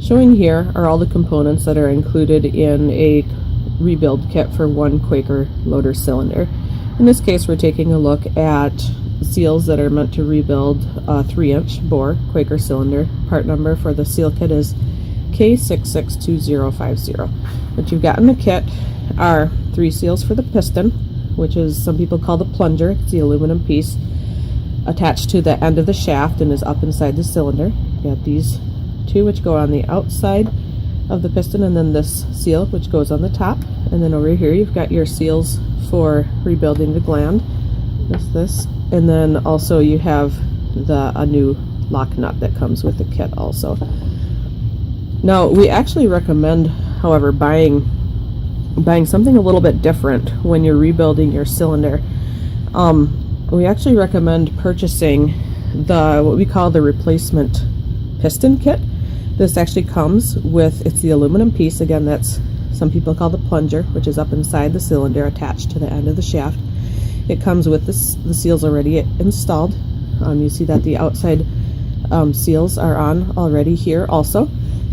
Showing here are all the components that are included in a rebuild kit for one Koyker Loader cylinder. In this case, we're taking a look at seals that are meant to rebuild a 3-inch bore Koyker cylinder. Part number for the seal kit is K662050. What you've got in the kit are 3 seals for the piston, which is some people call the plunger. It's the aluminum piece attached to the end of the shaft and is up inside the cylinder. You've got these 2 which go on the outside of the piston, and then this seal which goes on the top. And then over here you've got your seals for rebuilding the gland. This. And then also you have a new lock nut that comes with the kit also. Now we actually recommend, however, buying something a little bit different when you're rebuilding your cylinder. We actually recommend purchasing what we call the replacement piston kit. This actually comes with, it's the aluminum piece, again that's some people call the plunger, which is up inside the cylinder attached to the end of the shaft. It comes with the seals already installed. You see that the outside seals are on already here also.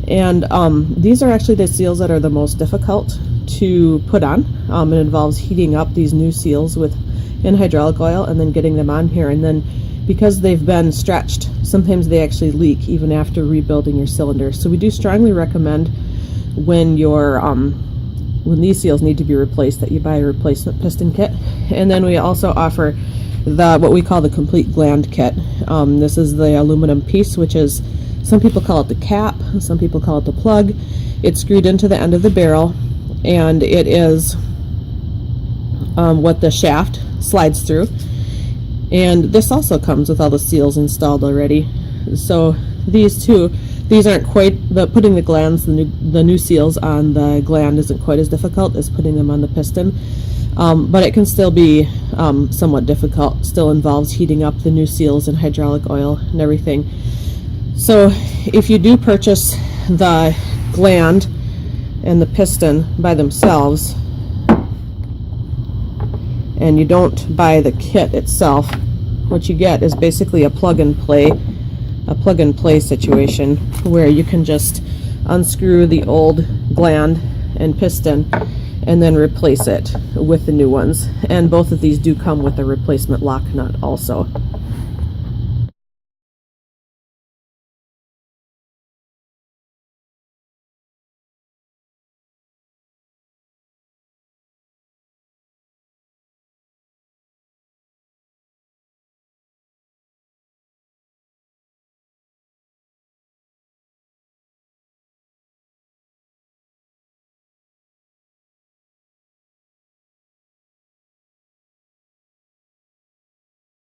And these are actually the seals that are the most difficult to put on. It involves heating up these new seals in hydraulic oil and then getting them on here. And then because they've been stretched, sometimes they actually leak even after rebuilding your cylinder. So we do strongly recommend when these seals need to be replaced that you buy a replacement piston kit. And then we also offer what we call the complete gland kit. This is the aluminum piece, which is, some people call it the cap, some people call it the plug. It's screwed into the end of the barrel, and it is what the shaft slides through. And this also comes with all the seals installed already. So these aren't quite, putting the glands, the new seals on the gland isn't quite as difficult as putting them on the piston, but it can still be somewhat difficult. Still involves heating up the new seals in hydraulic oil and everything. So if you do purchase the gland and the piston by themselves, and you don't buy the kit itself, what you get is basically a plug and play situation where you can just unscrew the old gland and piston and then replace it with the new ones. And both of these do come with a replacement lock nut also.